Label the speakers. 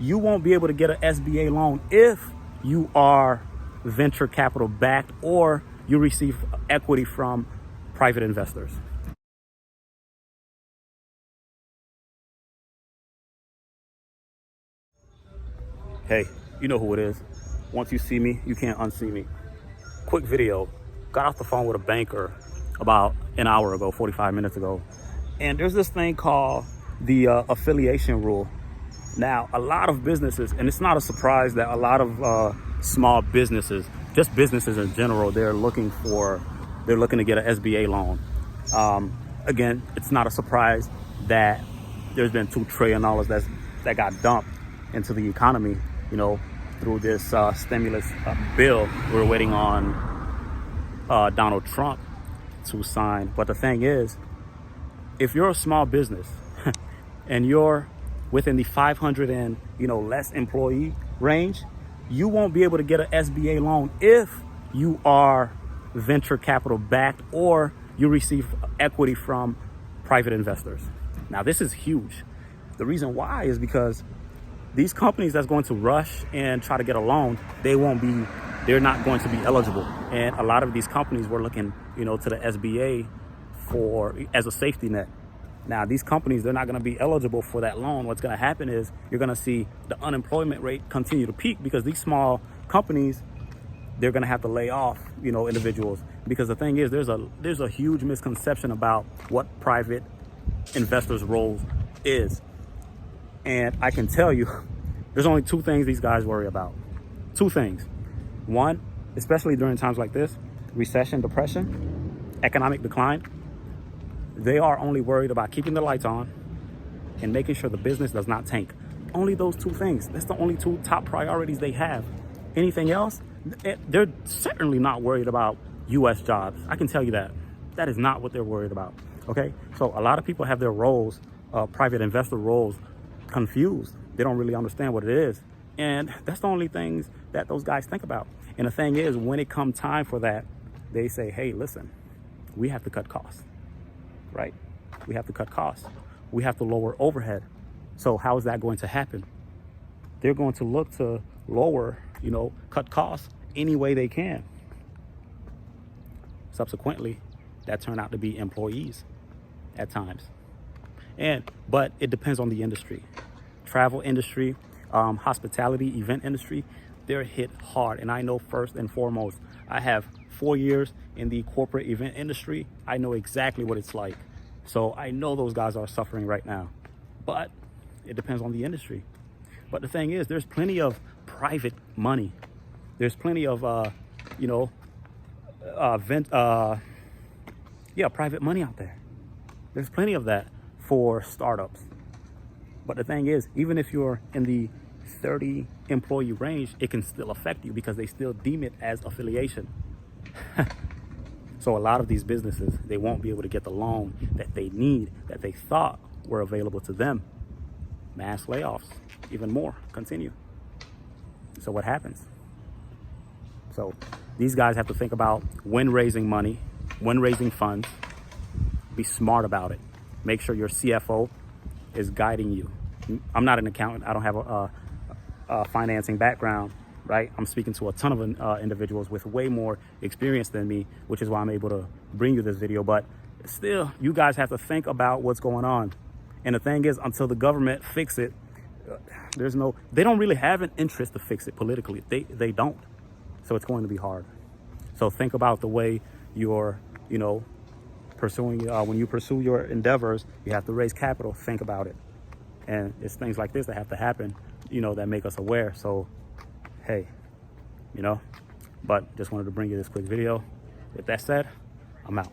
Speaker 1: you won't be able to get an SBA loan if you are venture capital backed or you receive equity from private investors. Hey, you know who it is. Once you see me, you can't unsee me. Quick video. Got off the phone with a banker about an hour ago, 45 minutes ago. And there's this thing called the affiliation rule. Now, a lot of businesses, and it's not a surprise that a lot of small businesses, just businesses in general, they're looking to get an SBA loan. Again, it's not a surprise that there's been $2 trillion that got dumped into the economy, you know, through this stimulus bill. We're waiting on Donald Trump to sign. But the thing is, if you're a small business and you're within the 500 and less employee range, you won't be able to get an SBA loan if you are venture capital backed or you receive equity from private investors. Now, this is huge. The reason why is because these companies that's going to rush and try to get a loan, they're not going to be eligible. And a lot of these companies were looking, to the SBA as a safety net. Now, these companies, they're not going to be eligible for that loan. What's going to happen is you're going to see the unemployment rate continue to peak because these small companies, they're going to have to lay off, individuals. Because the thing is, there's a huge misconception about what private investors' roles is. And I can tell you, there's only two things these guys worry about. Two things. One, especially during times like this, recession, depression, economic decline, they are only worried about keeping the lights on and making sure the business does not tank. Only those two things. That's the only two top priorities they have. Anything else, they're certainly not worried about U.S. jobs. I can tell you that. That is not what they're worried about. Okay? So a lot of people have their roles, private investor roles, confused. They don't really understand what it is. And that's the only things that those guys think about. And the thing is, when it comes time for that, they say, hey, listen, we have to cut costs, right? We have to cut costs. We have to lower overhead. So how is that going to happen? They're going to look to lower, cut costs any way they can. Subsequently, that turned out to be employees at times. But it depends on the industry. Travel industry, hospitality, event industry, they're hit hard. And I know first and foremost, I have 4 years in the corporate event industry. I know exactly what it's like. So I know those guys are suffering right now. But it depends on the industry. But the thing is, there's plenty of private money. There's plenty of, private money out there. There's plenty of that for startups. But the thing is, even if you're in the 30 employee range, it can still affect you because they still deem it as affiliation. So a lot of these businesses, they won't be able to get the loan that they need, that they thought were available to them. Mass layoffs, even more, continue. So what happens? So these guys have to think about when raising money, when raising funds, be smart about it. Make sure your CFO is guiding you. I'm not an accountant. I don't have a financing background, right? I'm speaking to a ton of individuals with way more experience than me, which is why I'm able to bring you this video. But still, you guys have to think about what's going on. And the thing is, until the government fix it, they don't really have an interest to fix it politically. They don't. So it's going to be hard. So think about the way you're, pursuing, when you pursue your endeavors, you have to raise capital. Think about it. And it's things like this that have to happen, that make us aware. So, hey, but just wanted to bring you this quick video. With that said, I'm out.